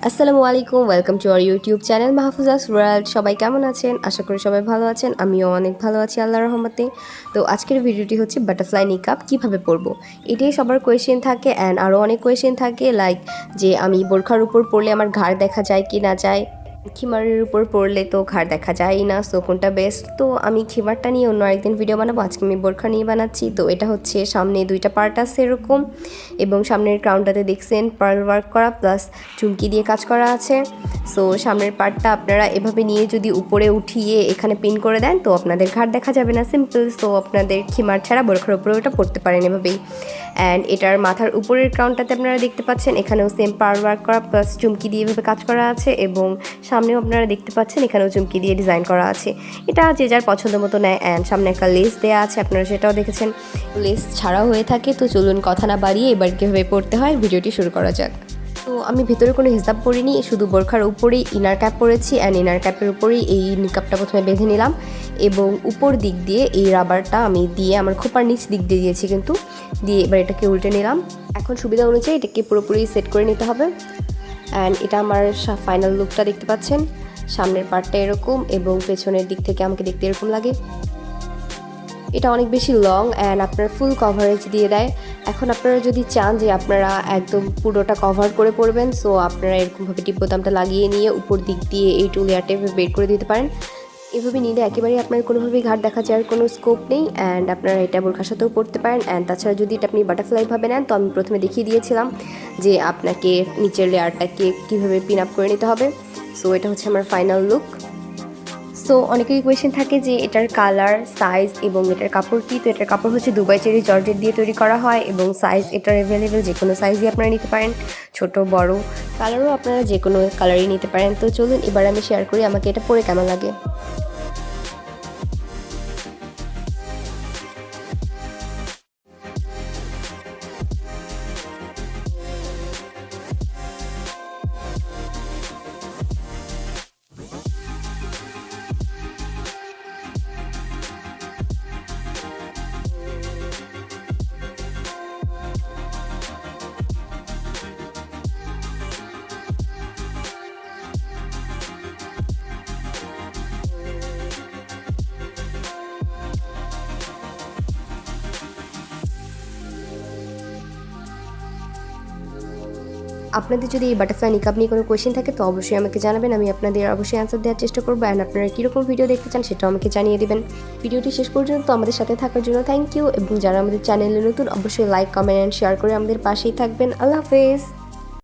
আসসালামু আলাইকুম, welcome to our YouTube channel Mahfuza's world. সবাই কেমন আছেন? আশা করি সবাই ভালো আছেন। আমিও অনেক ভালো আছি আল্লাহর রহমতে। তো আজকের ভিডিওটি হচ্ছে বাটারফ্লাই নিকাব কীভাবে পরবো, এটাই সবার কোয়েশ্চেন থাকে। অ্যান্ড আরও অনেক কোয়েশ্চেন থাকে, লাইক যে আমি বোরখার উপর পরলে আমার ঘাড় দেখা যায় কি না যায়, খিমারের উপর পরলে তো ঘাড় দেখা যায় না, সো কোনটা বেস্ট। তো আমি খিমারটা নিয়ে অন্য আরেকদিন ভিডিও বানাবো, আজকে আমি বোরখা নিয়ে বানাচ্ছি। তো এটা হচ্ছে সামনে দুইটা পার্ট আছে এরকম, এবং সামনের ক্রাউনটাতে দেখছেন পার্ল ওয়ার্ক করা প্লাস চুমকি দিয়ে কাজ করা আছে। সো সামনের পার্টটা আপনারা এভাবে নিয়ে যদি উপরে উঠিয়ে এখানে পিন করে দেন তো আপনাদের ঘাড় দেখা যাবে না, সিম্পল। সো আপনাদের খিমার ছাড়া বোরখার উপরে ওটা পরতে পারেন এভাবেই। অ্যান্ড এটার মাথার উপরের ক্রাউনটাতে আপনারা দেখতে পাচ্ছেন এখানেও সেম পার্ল ওয়ার্ক করা প্লাস চুমকি দিয়ে এভাবে কাজ করা আছে, এবং সামনেও আপনারা দেখতে পাচ্ছেন এখানেও চুমকি দিয়ে ডিজাইন করা আছে। এটা যে যার পছন্দ মতো নেয়। অ্যান্ড সামনে একটা লেস দেওয়া আছে, আপনারা সেটাও দেখেছেন, লেস ছাড়াও হয়ে থাকে। তো চলুন কথা না বাড়িয়ে এবার কীভাবে পড়তে হয় ভিডিওটি শুরু করা যাক। তো আমি ভেতরে কোনো হিসাব পরিনি, শুধু বোরখার উপরেই ইনার ক্যাপ পরেছি। অ্যান্ড ইনার ক্যাপের উপরেই এই নিকাবটা প্রথমে বেঁধে নিলাম, এবং উপর দিক দিয়ে এই রাবারটা আমি দিয়ে আমার খোপার নিচ দিক দিয়ে দিয়েছি কিন্তু, দিয়ে এবার এটাকে উল্টে নিলাম। এখন সুবিধা অনুযায়ী এটাকে পুরোপুরি সেট করে নিতে হবে। অ্যান্ড এটা আমার ফাইনাল লুকটা দেখতে পাচ্ছেন, সামনের পার্টটা এরকম এবং পেছনের দিক থেকে আমাকে দেখতে এরকম লাগে। এটা অনেক বেশি লং অ্যান্ড আপনার ফুল কভারেজ দিয়ে দেয়। এখন আপনারা যদি চান যে আপনারা একদম পুরোটা কভার করে পরবেন, সো আপনারা এরকমভাবে টিপ বোতামটা লাগিয়ে নিয়ে উপর দিক দিয়ে এই টু লেয়ারটা বের করে দিতে পারেন। এভাবে নিলে একেবারেই আপনার কোনোভাবেই ঘাট দেখা যাওয়ার কোনো স্কোপ নেই। অ্যান্ড আপনারা এটা বোরখার সাথেও পরতে পারেন। অ্যান্ড তাছাড়া যদি এটা আপনি বাটারফ্লাইভাবে নেন, তো আমি প্রথমে দেখিয়ে দিয়েছিলাম যে আপনাকে নিচের লেয়ারটাকে কীভাবে পিন আপ করে নিতে হবে। সো এটা হচ্ছে আমার ফাইনাল লুক। সো অনেকেরই কোয়েশ্চেন থাকে যে এটার কালার, সাইজ এবং এটার কাপড় কী। তো এটার কাপড় হচ্ছে দুবাই চেরি জর্জেট দিয়ে তৈরি করা হয়, এবং সাইজ এটার অ্যাভেলেবেল, যে কোনো সাইজই আপনারা নিতে পারেন, ছোট বড়। কালারও আপনারা যে কোনো কালারই নিতে পারেন। তো চলুন এবার আমি শেয়ার করি আমাকে এটা পরে কেমন লাগে। আপনাদের যদি এই বাটারফ্লাই নিকাব নিয়ে কোনো কোয়েশ্চেন থাকে তো অবশ্যই আমাকে জানাবেন, আমি আপনাদের অবশ্যই অ্যান্সার দেওয়ার চেষ্টা করবো। অ্যান্ড আপনারা কীরকম ভিডিও দেখতে চান সেটাও আমাকে জানিয়ে দেবেন। ভিডিওটি শেষ পর্যন্ত আমাদের সাথে থাকার জন্য থ্যাংক ইউ, এবং যারা আমাদের চ্যানেলে নতুন অবশ্যই লাইক, কমেন্ট অ্যান্ড শেয়ার করে আমাদের পাশেই থাকবেন। আল্লাহ হাফেজ।